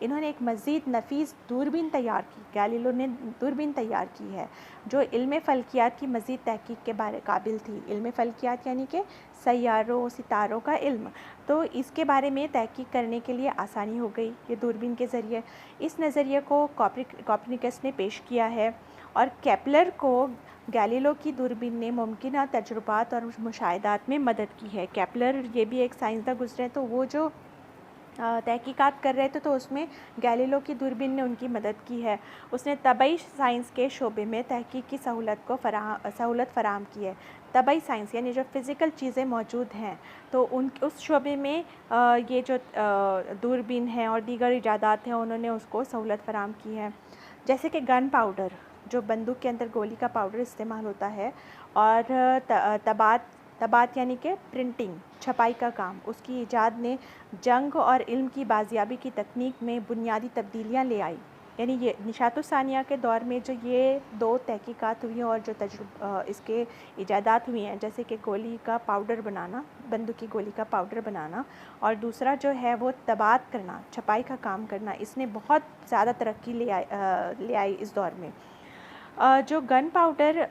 انہوں نے ایک مزید نفیس دوربین تیار کی، گیلیلو نے دوربین تیار کی ہے جو علم فلکیات کی مزید تحقیق کے بارے قابل تھی۔ علم فلکیات یعنی کہ سیاروں، ستاروں کا علم، تو اس کے بارے میں تحقیق کرنے کے لیے آسانی ہو گئی یہ دوربین کے ذریعے۔ اس نظریے کو کوپرنیکس نے پیش کیا ہے، اور کیپلر کو گیلیلو کی دوربین نے ممکنہ تجربات اور مشاہدات میں مدد کی ہے۔ کیپلر یہ بھی ایک سائنسداں گزرے، تو وہ جو تحقیقات کر رہے تھے تو اس میں گیلیلو کی دوربین نے ان کی مدد کی ہے۔ اس نے طبعی سائنس کے شعبے میں تحقیق کی سہولت فراہم کی ہے۔ طبعی سائنس یعنی جو فزیکل چیزیں موجود ہیں، تو اس شعبے میں یہ جو دوربین ہیں اور دیگر ایجادات ہیں انہوں نے اس کو سہولت فراہم کی ہے، جیسے کہ گن پاؤڈر، جو بندوق کے اندر گولی کا پاؤڈر استعمال ہوتا ہے، اور طباعت یعنی کہ پرنٹنگ، چھپائی کا کام، اس کی ایجاد نے جنگ اور علم کی بازیابی کی تکنیک میں بنیادی تبدیلیاں لے آئی۔ یعنی یہ نشاط الثانیہ کے دور میں جو یہ دو تحقیقات ہوئی ہیں اور جو اس کے ایجادات ہوئی ہیں، جیسے کہ گولی کا پاؤڈر بنانا، بندوق کی گولی کا پاؤڈر بنانا، اور دوسرا جو ہے وہ طباعت کرنا، چھپائی کا کام کرنا، اس نے بہت زیادہ ترقی لے آئی اس دور میں۔ جو گن پاؤڈر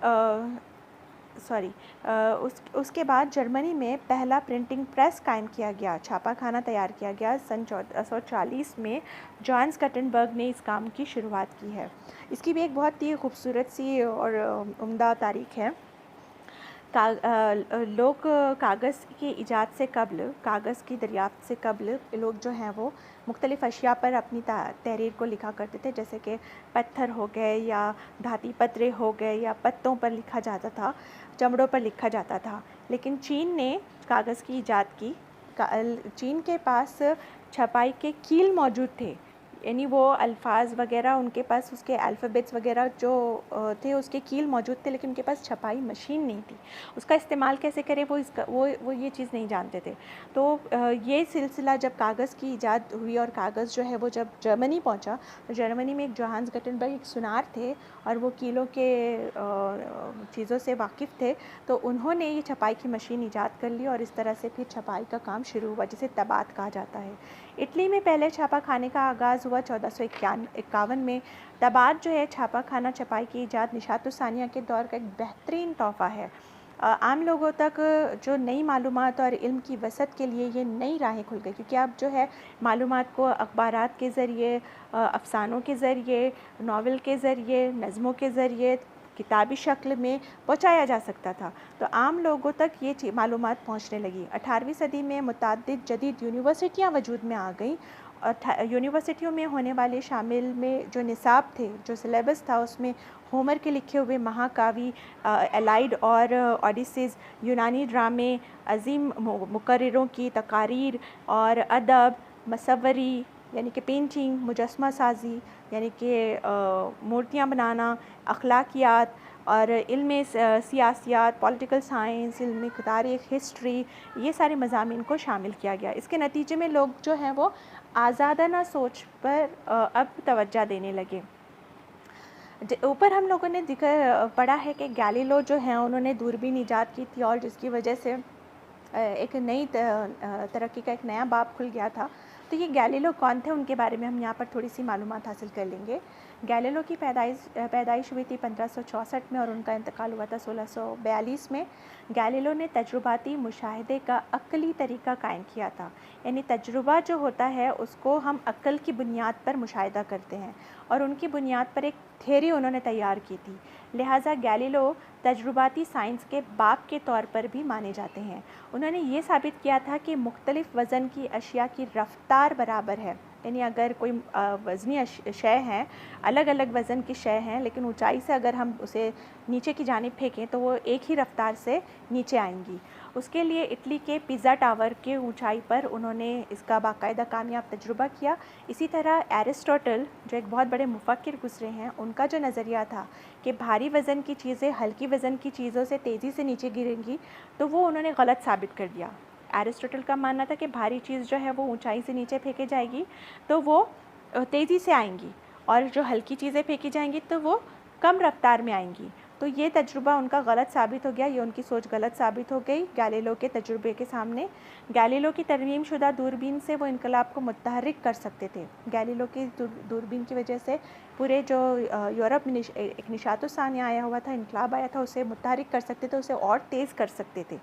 اس کے بعد جرمنی میں پہلا پرنٹنگ پریس قائم کیا گیا، چھاپا خانہ تیار کیا گیا۔ سن 1440 میں جوہانس گٹنبرگ نے اس کام کی شروعات کی ہے۔ اس کی بھی ایک بہت ہی خوبصورت سی اور عمدہ تاریخ ہے۔ لوگ کاغذ کی ایجاد سے قبل، کاغذ کی دریافت سے قبل لوگ جو ہیں وہ مختلف اشیاء پر اپنی تحریر کو لکھا کرتے تھے، جیسے کہ پتھر ہو گئے یا دھاتی پترے ہو گئے یا پتوں پر لکھا جاتا تھا، چمڑوں پر لکھا جاتا تھا۔ لیکن چین نے کاغذ کی ایجاد کی۔ چین کے پاس چھپائی کے کیل موجود تھے، یعنی وہ الفاظ وغیرہ ان کے پاس، اس کے الفابیٹس وغیرہ جو تھے اس کے کیل موجود تھے، لیکن ان کے پاس چھپائی مشین نہیں تھی۔ اس کا استعمال کیسے کرے وہ یہ چیز نہیں جانتے تھے۔ تو یہ سلسلہ جب کاغذ کی ایجاد ہوئی اور کاغذ جو ہے وہ جب جرمنی پہنچا، تو جرمنی میں ایک جوہانس گٹنبرگ ایک سونار تھے اور وہ کیلوں کے چیزوں سے واقف تھے، تو انہوں نے یہ چھپائی کی مشین ایجاد کر لی اور اس طرح سے پھر چھپائی کا کام شروع ہوا، جسے طباعت کہا جاتا ہے۔ اٹلی میں پہلے چھاپا خانے کا آغاز ہوا 1451 میں۔ طباعت جو ہے، چھاپا خانہ چھپائی کی ایجاد نشاط الثانیہ کے دور کا ایک بہترین تحفہ ہے۔ عام لوگوں تک جو نئی معلومات اور علم کی وسعت کے لیے یہ نئی راہیں کھل گئی، کیونکہ اب جو ہے معلومات کو اخبارات کے ذریعے، افسانوں کے ذریعے، ناول کے ذریعے، نظموں کے ذریعے، کتابی شکل میں پہنچایا جا سکتا تھا، تو عام لوگوں تک یہ معلومات پہنچنے لگی۔ 18ویں صدی میں متعدد جدید یونیورسٹیاں وجود میں آ گئیں، اور یونیورسٹیوں میں ہونے والے شامل میں جو نصاب تھے، جو سلیبس تھا، اس میں ہومر کے لکھے ہوئے مہاکاوی، ایلائیڈ اور اوڈیسیز، یونانی ڈرامے، عظیم مقرروں کی تقاریر، اور ادب، مصوری یعنی کہ پینٹنگ، مجسمہ سازی یعنی کہ مورتیاں بنانا، اخلاقیات اور علم سیاسیات، پولیٹیکل سائنس، علم تاریخ، ہسٹری، یہ سارے مضامین کو شامل کیا گیا۔ اس کے نتیجے میں لوگ جو ہیں وہ آزادانہ سوچ پر اب توجہ دینے لگے۔ اوپر ہم لوگوں نے پڑھا ہے کہ گیلیلو جو ہیں انہوں نے دوربین ایجاد کی تھی، اور جس کی وجہ سے ایک نئی ترقی کا ایک نیا باب کھل گیا تھا۔ تو یہ گیلیلو کون تھے، ان کے بارے میں ہم یہاں پر تھوڑی سی معلومات حاصل کر لیں گے۔ گیلیلو کی پیدائش ہوئی تھی 1564 میں، اور ان کا انتقال ہوا تھا 1642 میں۔ گیلیلو نے تجرباتی مشاہدے کا عقلی طریقہ قائم کیا تھا، یعنی تجربہ جو ہوتا ہے اس کو ہم عقل کی بنیاد پر مشاہدہ کرتے ہیں، اور ان کی بنیاد پر ایک تھیوری انہوں نے تیار کی تھی۔ لہٰذا گیلیلو تجرباتی سائنس کے باپ کے طور پر بھی مانے جاتے ہیں۔ انہوں نے یہ ثابت کیا تھا کہ مختلف وزن کی اشیاء کی رفتار برابر ہے، یعنی اگر کوئی وزنی شے ہیں، الگ الگ وزن کی شے ہیں، لیکن اونچائی سے اگر ہم اسے نیچے کی جانب پھینکیں تو وہ ایک ہی رفتار سے نیچے آئیں گی۔ اس کے لیے اٹلی کے پیزا ٹاور کے اونچائی پر انہوں نے اس کا باقاعدہ کامیاب تجربہ کیا۔ اسی طرح ایرسٹوٹل جو ایک بہت بڑے مفکر گزرے ہیں، ان کا جو نظریہ تھا کہ بھاری وزن کی چیزیں ہلکی وزن کی چیزوں سے تیزی سے نیچے گریں گی، تو وہ انہوں نے غلط ثابت کر دیا۔ ایرسٹوٹل کا ماننا تھا کہ بھاری چیز جو ہے وہ اونچائی سے نیچے پھینکے جائے گی تو وہ تیزی سے آئیں گی، اور جو ہلکی چیزیں پھینکی جائیں گی تو وہ کم رفتار میں آئیں گی۔ تو یہ تجربہ ان کا غلط ثابت ہو گیا، یہ ان کی سوچ غلط ثابت ہو گئی گیلیلو کے تجربے کے سامنے۔ گیلیلو کی ترمیم شدہ دوربین سے وہ انقلاب کو متحرک کر سکتے تھے۔ گیلیلو کی دوربین کی وجہ سے پورے جو یورپ میں ایک نشاط الثانیہ آیا ہوا تھا، انقلاب آیا تھا، اسے متحرک کر سکتے تھے، اسے اور تیز کر سکتے تھے۔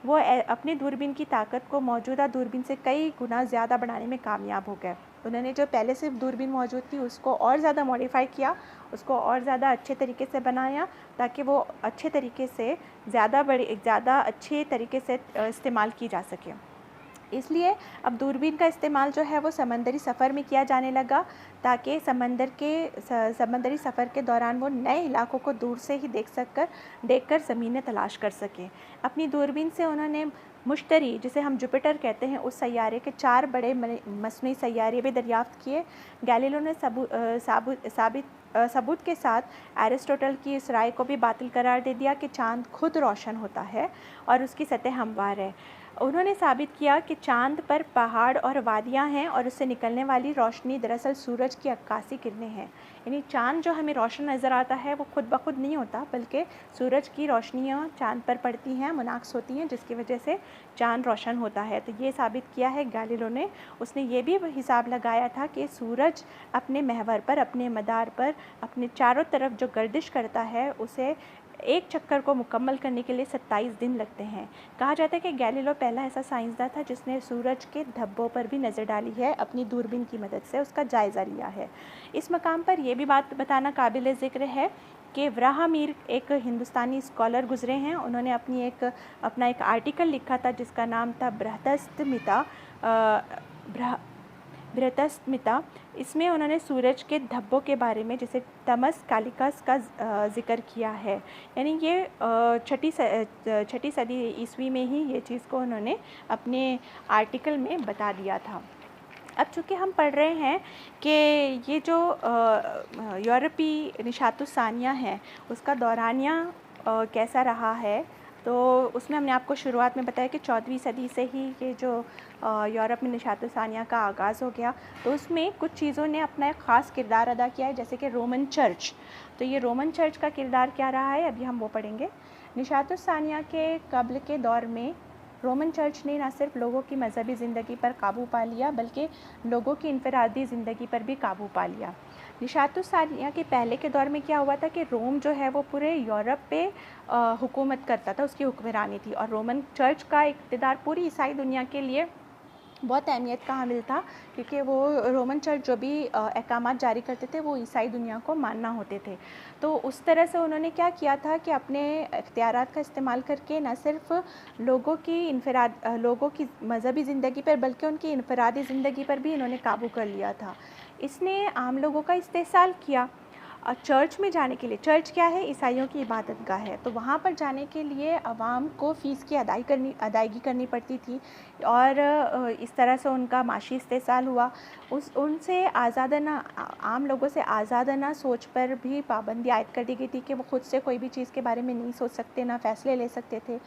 وہ اپنی دوربین کی طاقت کو موجودہ دوربین سے کئی گنا زیادہ بڑھانے میں کامیاب ہو گئے۔ انہوں نے جو پہلے صرف دوربین موجود تھی اس کو اور زیادہ موڈیفائی کیا، اس کو اور زیادہ اچھے طریقے سے بنایا تاکہ وہ اچھے طریقے سے زیادہ اچھے طریقے سے استعمال کی جا سکے۔ اس لیے اب دوربین کا استعمال جو ہے وہ سمندری سفر میں کیا جانے لگا تاکہ سمندری سفر کے دوران وہ نئے علاقوں کو دور سے ہی دیکھ کر زمینیں تلاش کر سکیں۔ اپنی دوربین سے انہوں نے مشتری، جسے ہم جوپیٹر کہتے ہیں، اس سیارے کے 4 بڑے مصنوعی سیارے بھی دریافت کیے۔ گیلیلو نے ثبوت کے ساتھ ایرسٹوٹل کی اس رائے کو بھی باطل قرار دے دیا کہ چاند خود روشن ہوتا ہے اور اس کی سطح ہموار ہے۔ انہوں نے ثابت کیا کہ چاند پر پہاڑ اور وادیاں ہیں اور اس سے نکلنے والی روشنی دراصل سورج کی عکاسی کرنیں ہیں، یعنی چاند جو ہمیں روشن نظر آتا ہے وہ خود بخود نہیں ہوتا، بلکہ سورج کی روشنیاں چاند پر پڑتی ہیں، منعکس ہوتی ہیں، جس کی وجہ سے چاند روشن ہوتا ہے۔ تو یہ ثابت کیا ہے گیلیلو نے۔ اس نے یہ بھی حساب لگایا تھا کہ سورج اپنے محور پر، اپنے مدار پر، اپنے چاروں طرف جو گردش کرتا ہے، اسے ایک چکر کو مکمل کرنے کے لیے 27 دن لگتے ہیں۔ کہا جاتا ہے کہ گیلیلو پہلا ایسا سائنسداں تھا جس نے سورج کے دھبوں پر بھی نظر ڈالی ہے، اپنی دوربین کی مدد سے اس کا جائزہ لیا ہے۔ اس مقام پر یہ بھی بات بتانا قابل ذکر ہے کہ وراہا میر ایک ہندوستانی اسکالر گزرے ہیں۔ انہوں نے اپنا ایک آرٹیکل لکھا تھا جس کا نام تھا برہتستمتا۔ اس میں انہوں نے سورج کے دھبوں کے بارے میں، جسے تمس کالیکس کا ذکر کیا ہے، یعنی یہ 6 صدی عیسوی میں ہی یہ چیز کو انہوں نے اپنے آرٹیکل میں بتا دیا تھا۔ اب چونکہ ہم پڑھ رہے ہیں کہ یہ جو یورپی نشاط الثانیہ ہے اس کا دورانیہ کیسا رہا ہے، تو اس میں ہم نے آپ کو شروعات میں بتایا کہ 14ویں صدی سے ہی یہ جو یورپ میں نشاط الثانیہ کا آغاز ہو گیا، تو اس میں کچھ چیزوں نے اپنا ایک خاص کردار ادا کیا ہے، جیسے کہ رومن چرچ۔ تو یہ رومن چرچ کا کردار کیا رہا ہے، ابھی ہم وہ پڑھیں گے۔ نشاط الثانیہ کے قبل کے دور میں رومن چرچ نے نہ صرف لوگوں کی مذہبی زندگی پر قابو پا لیا بلکہ لوگوں کی انفرادی زندگی پر بھی قابو پا لیا۔ نشاط الثانیہ کے پہلے کے دور میں کیا ہوا تھا کہ روم جو ہے وہ پورے یورپ پہ حکومت کرتا تھا، اس کی حکمرانی تھی، اور رومن چرچ کا اقتدار پوری عیسائی دنیا کے لیے بہت اہمیت کا حامل تھا، کیونکہ وہ رومن چرچ جو بھی احکامات جاری کرتے تھے وہ عیسائی دنیا کو ماننا ہوتے تھے۔ تو اس طرح سے انہوں نے کیا کیا تھا کہ اپنے اختیارات کا استعمال کر کے نہ صرف لوگوں کی مذہبی زندگی پر بلکہ ان کی انفرادی زندگی پر بھی انہوں نے قابو کر لیا تھا۔ اس نے عام لوگوں کا استحصال کیا۔ چرچ میں جانے کے لیے، چرچ کیا ہے؟ عیسائیوں کی عبادت گاہ ہے، تو وہاں پر جانے کے لیے عوام کو فیس کی ادائیگی کرنی پڑتی تھی، اور اس طرح سے ان کا معاشی استحصال ہوا۔ ان سے عام لوگوں سے آزادانہ سوچ پر بھی پابندی عائد کر دی گئی تھی کہ وہ خود سے کوئی بھی چیز کے بارے میں نہیں سوچ سکتے، نہ فیصلے لے سکتے تھے۔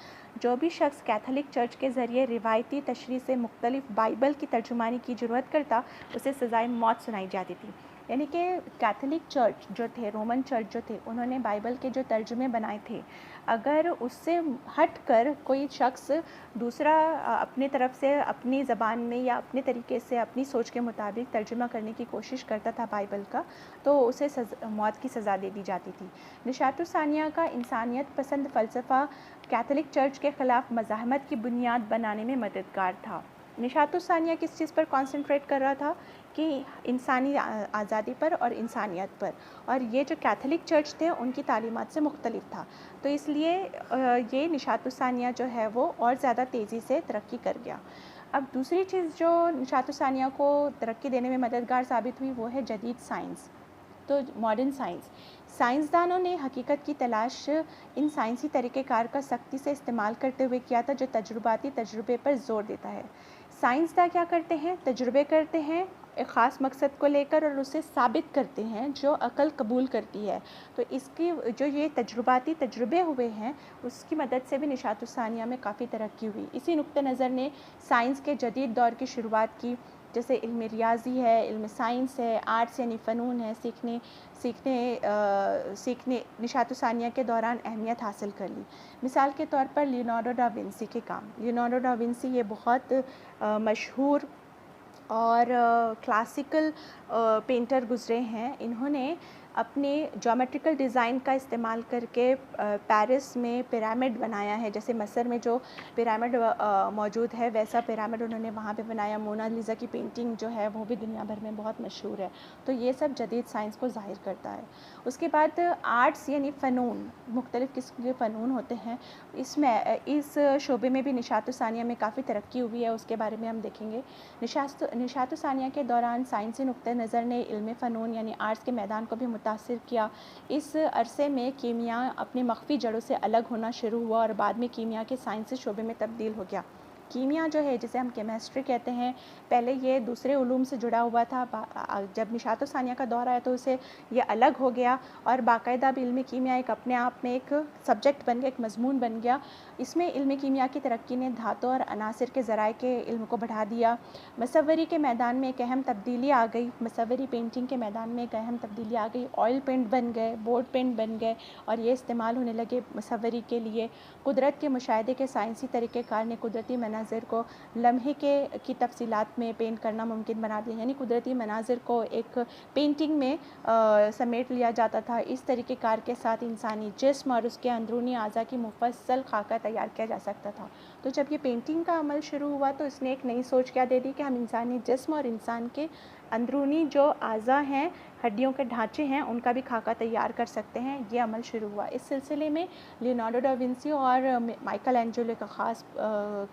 جو بھی شخص کیتھولک چرچ کے ذریعے روایتی تشریح سے مختلف بائبل کی ترجمانی کی ضرورت کرتا، اسے سزائے موت سنائی جاتی تھی۔ یعنی کہ کیتھولک چرچ جو تھے، رومن چرچ جو تھے، انہوں نے بائبل کے جو ترجمے بنائے تھے، اگر اس سے ہٹ کر کوئی شخص دوسرا اپنے طرف سے اپنی زبان میں یا اپنے طریقے سے اپنی سوچ کے مطابق ترجمہ کرنے کی کوشش کرتا تھا بائبل کا، تو اسے موت کی سزا دے دی جاتی تھی۔ نشاط الثانیہ کا انسانیت پسند فلسفہ کیتھولک چرچ کے خلاف مزاحمت کی بنیاد بنانے میں مددگار تھا۔ نشاط الثانیہ کس چیز پر کانسنٹریٹ کر رہا تھا؟ کہ انسانی آزادی پر اور انسانیت پر، اور یہ جو کیتھولک چرچ تھے ان کی تعلیمات سے مختلف تھا، تو اس لیے یہ نشاط الثانیہ جو ہے وہ اور زیادہ تیزی سے ترقی کر گیا۔ اب دوسری چیز جو نشاط الثانیہ کو ترقی دینے میں مددگار ثابت ہوئی وہ ہے جدید سائنس۔ تو ماڈرن سائنسدانوں نے حقیقت کی تلاش ان سائنسی طریقہ کار کا سختی سے استعمال کرتے ہوئے کیا تھا جو تجرباتی تجربے پر زور دیتا ہے۔ سائنسداں کیا کرتے ہیں؟ تجربے کرتے ہیں ایک خاص مقصد کو لے کر اور اسے ثابت کرتے ہیں جو عقل قبول کرتی ہے۔ تو اس کی جو یہ تجرباتی تجربے ہوئے ہیں اس کی مدد سے بھی نشاط الثانیہ میں کافی ترقی ہوئی۔ اسی نقطہ نظر نے سائنس کے جدید دور کی شروعات کی۔ جیسے علم ریاضی ہے، علم سائنس ہے، آرٹس یعنی فنون ہے، سیکھنے نشاط ثانیہ کے دوران اہمیت حاصل کر لی۔ مثال کے طور پر لیونارڈو ڈا ونسی کے کام، لیونارڈو ڈا ونسی یہ بہت مشہور اور کلاسیکل پینٹر گزرے ہیں۔ انہوں نے اپنے جیومیٹریکل ڈیزائن کا استعمال کر کے پیرس میں پیرامڈ بنایا ہے، جیسے مصر میں جو پیرامڈ موجود ہے ویسا پیرامڈ انہوں نے وہاں پہ بنایا۔ مونا لیزا کی پینٹنگ جو ہے وہ بھی دنیا بھر میں بہت مشہور ہے۔ تو یہ سب جدید سائنس کو ظاہر کرتا ہے۔ اس کے بعد آرٹس یعنی فنون، مختلف قسم کے فنون ہوتے ہیں، اس شعبے میں بھی نشاط ثانیہ میں کافی ترقی ہوئی ہے، اس کے بارے میں ہم دیکھیں گے۔ نشاط ثانیہ کے دوران سائنسی نقطۂ نظر نے علم فنون یعنی آرٹس کے میدان کو بھی متاثر کیا۔ اس عرصے میں کیمیا اپنی مخفی جڑوں سے الگ ہونا شروع ہوا اور بعد میں کیمیا کے سائنسی شعبے میں تبدیل ہو گیا۔ کیمیا جو ہے جسے ہم کیمسٹری کہتے ہیں، پہلے یہ دوسرے علوم سے جڑا ہوا تھا، جب نشاط ثانیہ کا دور آیا تو اسے یہ الگ ہو گیا اور باقاعدہ اب علم کیمیا ایک اپنے آپ میں ایک سبجیکٹ بن گیا، ایک مضمون بن گیا۔ اس میں علم کیمیا کی ترقی نے دھاتوں اور عناصر کے ذرائع کے علم کو بڑھا دیا۔ مصوری کے میدان میں ایک اہم تبدیلی آ گئی، مصوری پینٹنگ کے میدان میں ایک اہم تبدیلی آ گئی۔ آئل پینٹ بن گئے، بورڈ پینٹ بن گئے اور یہ استعمال ہونے لگے مصوری کے لیے۔ قدرت کے مشاہدے کے سائنسی طریقہ کار نے قدرتی مناظر کو لمحے کی تفصیلات میں پینٹ کرنا ممکن بنا دیا، یعنی قدرتی مناظر کو ایک پینٹنگ میں سمیٹ لیا جاتا تھا۔ اس طریقہ کار کے ساتھ انسانی جسم اور اس کے اندرونی اعضاء کی مفصل خاکہ تیار کیا جا سکتا تھا۔ تو جب یہ پینٹنگ کا عمل شروع ہوا تو اس نے ایک نئی سوچ کیا دے دی کہ ہم انسانی جسم اور انسان کے اندرونی جو اعضاء ہیں، ہڈیوں کے ڈھانچے ہیں، ان کا بھی خاکہ تیار کر سکتے ہیں۔ یہ عمل شروع ہوا۔ اس سلسلے میں لیونارڈو ڈا ونسی اور مائیکل اینجلو کا خاص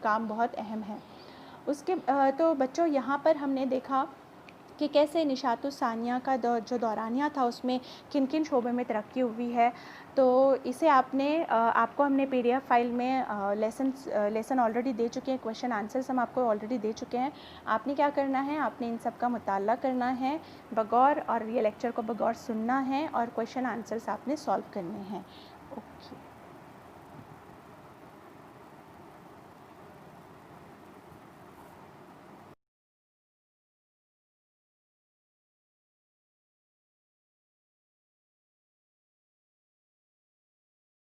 کام بہت اہم ہے۔ تو بچوں یہاں پر ہم نے دیکھا کہ کیسے نشاط ثانیہ کا جو دورانیہ تھا اس میں کن کن شعبے میں ترقی ہوئی ہے۔ تو اسے آپ کو ہم نے PDF فائل میں لیسن آلریڈی دے چکے ہیں، کویشچن آنسرز ہم آپ کو آلریڈی دے چکے ہیں۔ آپ نے کیا کرنا ہے، آپ نے ان سب کا مطالعہ کرنا ہے بغور، اور یہ لیکچر کو بغور سننا ہے اور کویشچن آنسرز آپ نے سالو کرنے ہیں۔ اوکے۔